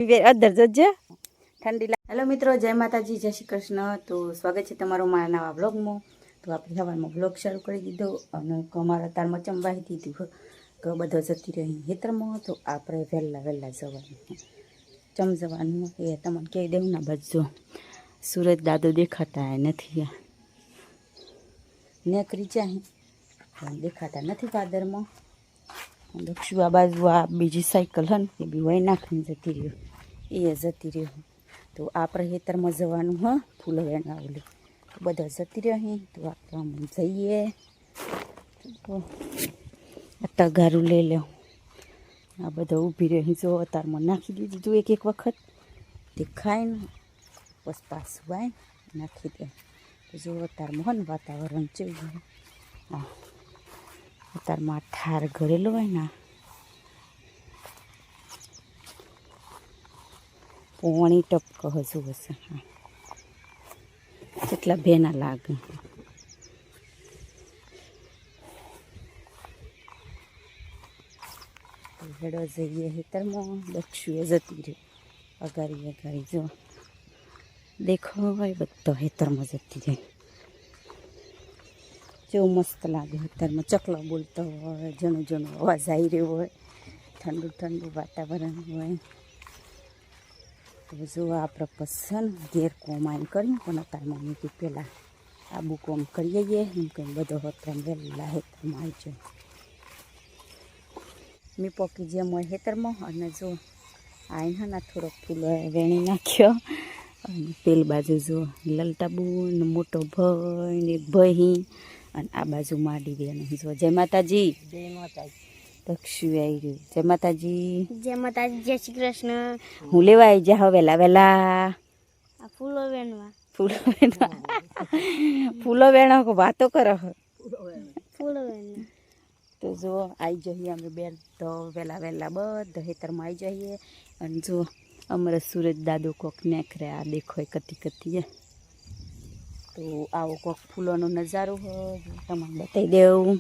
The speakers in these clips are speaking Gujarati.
અદર જજે ઠંડી. હેલો મિત્રો, જય માતાજી, જય શ્રી કૃષ્ણ. તો સ્વાગત છે તમારું મારા નવા બ્લોગમાં. તો આપણે સવારમાં બ્લોગ શરૂ કરી દીધો અને અમારા તારમાં ચંબાઈ દીધું તો બધો જતી રહી ખેતરમાં. તો આપણે વહેલા જવાનું જવાનું એ તમને કહી દેવું ના બચજો. સુરત દાદો દેખાતા નથી, નેકરી ચાહી દેખાતા નથી પાદરમાં. દક્ષુ આ બાજુ આ બીજી સાયકલ હે ને એ બી વહી નાખીને જતી રહ્યું, એ જતી રહ્યું. તો આપણે ખેતરમાં જવાનું હ ફૂલ વેણવા ઓલી બધા જતી રહી. તો આપણે જઈએ તગારું લઈ લે. આ બધા ઊભી રહી જો અતારમાં નાખી દીધું તું એક વખત તે ખાઈને બસ પાછું આવીને નાખી દે. તો જો અતારમાં હોય ને વાતાવરણ કેવું હોય. હા, અતારમાં ઠાર ઘરેલો હોય ને પોણી ટપકો હજુ હશે. હા, કેટલા ભેના લાગે. હેડો જઈએ ખેતરમાં. દક્ષુએ જતી રહી અગારી જો દેખો હોય બધો ખેતરમાં જતી રહી. જેવું મસ્ત લાગે ખેતરમાં. ચકલો બોલતો હોય, જણું અવાજ આવી રહ્યો હોય, ઠંડુ વાતાવરણ હોય. તો જો આપણે પસંદ ઘેર કોમાઈને કર્યું પણ અત્યારમાં મૂકી પહેલાં આબુ કોમ કરીએ એમ કંઈ બધો હોતરામ વહેલા ખેતરમાં આવી જાય. મેં પોકી જેમ હોય ખેતરમાં અને જો આઈને ના થોડોક ફૂલ વેણી નાખ્યો. અને પેલી બાજુ જો લલટાબુ ને મોટો ભાઈ ને એક ભાઈ અને આ બાજુ માડી બેન જો. જય માતાજી. જય માતાજી. દક્ષુ આવી રહ્યું. જય માતાજી. જય માતાજી, જય શ્રી કૃષ્ણ. હું લેવા આવી જા વેલા આ ફૂલો વેણવા ફૂલો વેણો વાતો કરો. ફૂલો વેણવા તો જો આવી જઈએ અમે બેન તો વહેલા બધા ખેતરમાં આવી જઈએ. અને જો અમારા સુરત દાદો કોક નેખરે આ દેખો કતી તો આવો કોક ફૂલોનો નજારો હોય તમને બતાવી દેવું.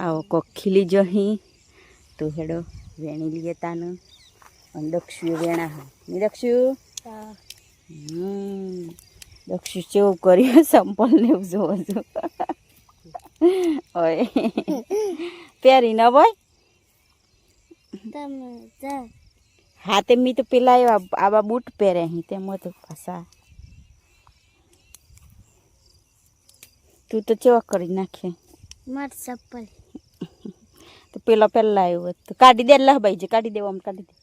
આવો કોક ખીલી જહી તો હેડો વેણી લઈએ તાને. અને દક્ષુએ વેણા હા ની દક્ષુ દક્ષુ કેવું કર્યું સંપલ ને એવું જોવો છો હોય પહેરી ન બોય. હા તે મી તો પેલા આવા બૂટ પહેરે અહીં તેમાં તો પાછા તું તો કેવા કરી નાખે માર ચપ્પલ તો પેલા આવ્યો તો કાઢી દે. લહબાઈ છે કાઢી દેવા કાઢી દે.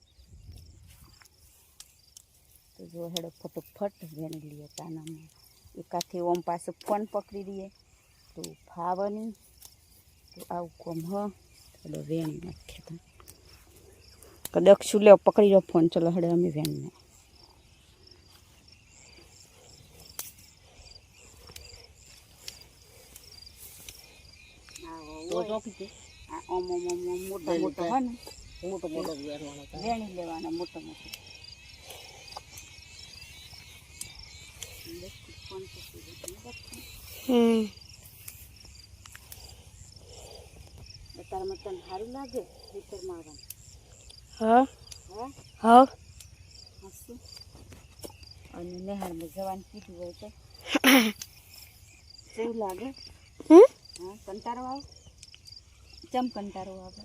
તો જો હેડો ફટોફટ વેણી લઈએ તાનામાં. એકાથી ઓમ પાસે ફોન પકડી દઈએ તો ફાવની. તો આવું કોમ થોડો વેણી નાખીએ તો દક્ષુ લેવો પકડી લો ફોન. ચલો હેડો અમે વેણીને મોટો હોય ને મોટો વેણી લેવાના મોટો તારમાં તને સારું લાગે ખેતરમાં આવવાનું? હા અને નેહારમાં જવાનું કીધું હોય તો કેવું લાગે? હા, કંટાળો આવે? ચમ કંટાળો આવે?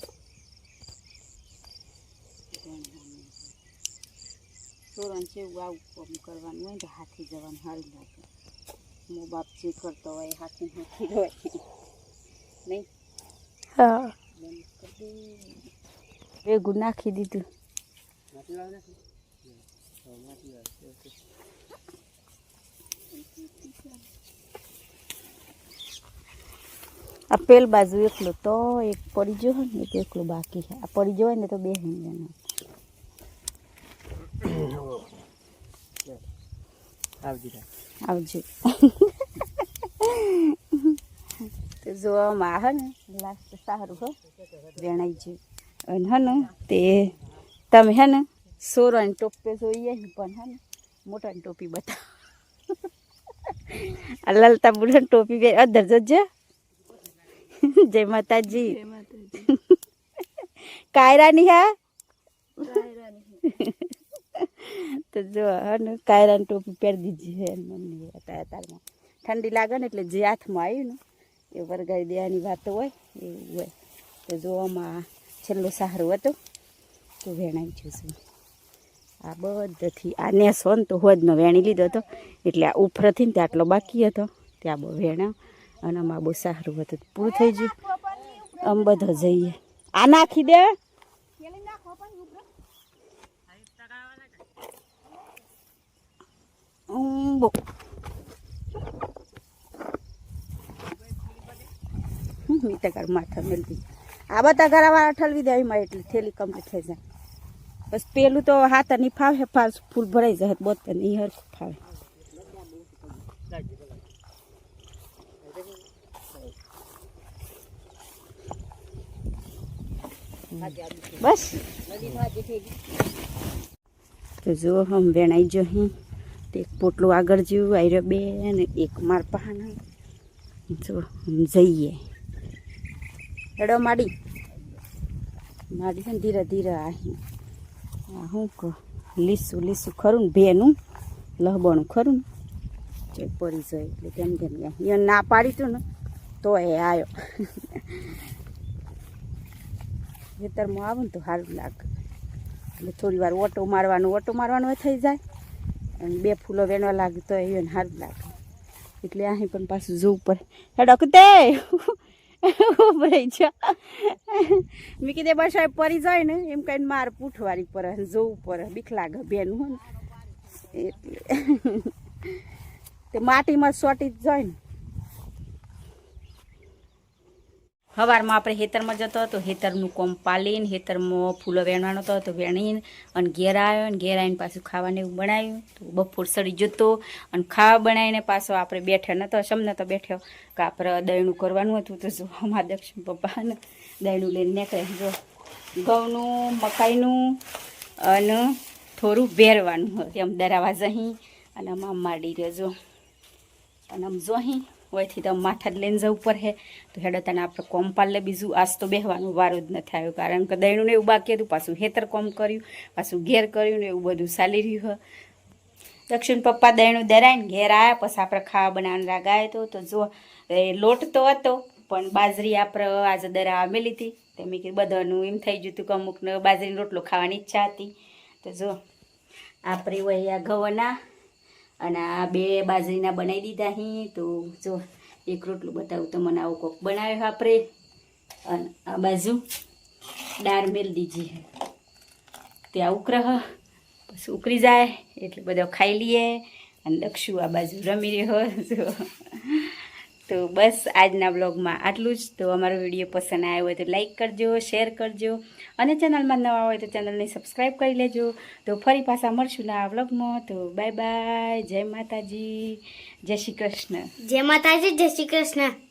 સોરણ જેવું આવું કામ કરવાનું હોય તો હાથી જવાનું સારું લાગે. મો બાપ જે કરતો હોય હાથી હોય નહીં. હા, ભેગું નાખી દીધું. આ પેલ બાજુ એકલું તો એક પડી ગયો હોય ને એક એકલું બાકી છે. આ પડી ગયો હોય ને તો બે હિંગના આવજો. તો જોવામાં હે ને લાસ્ટ સારું હો વેણાઈ છે. અને હે ને તે તમે હે ને સોરાની ટોપી જોઈએ પણ હે ને મોટાની ટોપી બતાવો. આ લલતા બુઢાની ટોપી બે અદર જજે. જય માતાજી. કાયરાની હા તો જો અને કાયરાની ટોપી પહેરી દીધી છે એની મમ્મીએ અત્યારમાં ઠંડી લાગે ને એટલે જે હાથમાં આવ્યું ને એ વરગાડી દેવાની વાતો હોય એવું હોય. તો જો આમાં છેલ્લો સહારો હતો તો વેણાઈ જશું. આ બધાથી આ નેસો ને તો હોજનો વેણી લીધો હતો એટલે આ ઉફરથી ને ત્યાં આટલો બાકી હતો ત્યાં બહુ વેણા અને આમાં બહુ સારું હતું પૂરું થઈ ગયું. આમ બધો જઈએ આ નાખી દે બહુ મીઠાકાર માથા મેળવી આ બધા ઘરાવાળા ઠલવી દે એમાં એટલે થેલી કમ્પ્લીટ થઈ જાય. બસ પેલું તો હાથા ની ફાવે ફૂલ ભરાઈ જાય બોતર ની હરખું ફાવે. બસ તો જો હમ વેણાઈ જો અહીં તો એક પોટલું આગળ જેવું આયરો બે ને એક માર પહાના જો હમ જઈએ હેડો માડી છે ને ધીરે ધીરે અહીં શું કહું લીસું લીસું ખરું ને ભેનું લહબણું ખરું ને પડી જાય એટલે કેમ કેમ એ ના પાડી તું ને તો એ આવ્યો. ખેતરમાં આવું ને તો સારું લાગે એટલે થોડી વાર ઓટો મારવાનો થઈ જાય અને બે ફૂલો વેણવા લાગે તો એને સારું લાગે એટલે અહીં પણ પાછું જોવું પડે. હેડો તે ભરાઈ છે મેં કીધે બસ પરી જાય ને એમ કહીને મારે પૂઠવારી પર જોવું પડે બીક લાગે બેનું હોય ને એટલે તે માટીમાં સોટી જ જાય ને. સવારમાં આપણે ખેતરમાં જતો હતો ખેતરનું કોમ પાલીને ખેતરમાં ફૂલો વેણવાનો હતો તો વેણીને અને ઘેર આવ્યો અને ઘેર આવીને પાછું ખાવાને એવું બનાવ્યું તો બપોર સડી જતો અને ખાવા બનાવીને પાછો આપણે બેઠ્યા નતો સમને તો બેઠ્યો કે આપણે દહીંનું કરવાનું હતું તો જો અમારા દક્ષિણ પપ્પાને દહીંનું લઈને નીકળે જો ઘઉંનું મકાઈનું અને થોડું ભેરવાનું હતું એમ દરાવા જહીં અને આમ માડી રહ્યો જો અને આમ જોહીં હોયથી તો માથા જ લઈને જવું પડે તો હેડો તને આપણે કોમ પાલે બીજું આજ તો બેહવાનું વારો જ ન થયો કારણ કે દહીંનું ને એવું બાકી હતું પાછું ખેતર કોમ કર્યું પાછું ઘેર કર્યું ને એવું બધું ચાલી રહ્યું. દક્ષિણ પપ્પા દહીંનું દરાઈને ઘેર આવ્યા પછી આપણે ખાવા બનાવવાનું રાગાયો તો જો એ લોટ તો હતો પણ બાજરી આપણે આજે દરાવા મેલી હતી તો મેં કીધું બધાનું એમ થઈ ગયું હતું કે અમુકને બાજરીનો રોટલો ખાવાની ઈચ્છા હતી તો જો આપણે હોય ઘઉંના અને આ બે બાજરીના બનાવી દીધા અહીં તો જો એક રોટલું બતાવું તો મને આવું કોક બનાવ્યો આપણે અને આ બાજુ દાળ મેળ દીધી ત્યાં ઉકરહ પછી ઉકળી જાય એટલે બધો ખાઈ લઈએ અને દક્ષુ આ બાજુ રમી રહ્યો તો બસ આજના બ્લોગમાં આટલું જ. તો અમારો વિડીયો પસંદ આવ્યો હોય તો લાઈક કરજો શેર કરજો અને ચેનલમાં નવા હોય તો ચેનલને સબસ્ક્રાઈબ કરી લેજો. તો ફરી પાછા મળશું ના બ્લોગમાં તો બાય બાય જય માતાજી જય શ્રી કૃષ્ણ. જય માતાજી જય શ્રી કૃષ્ણ.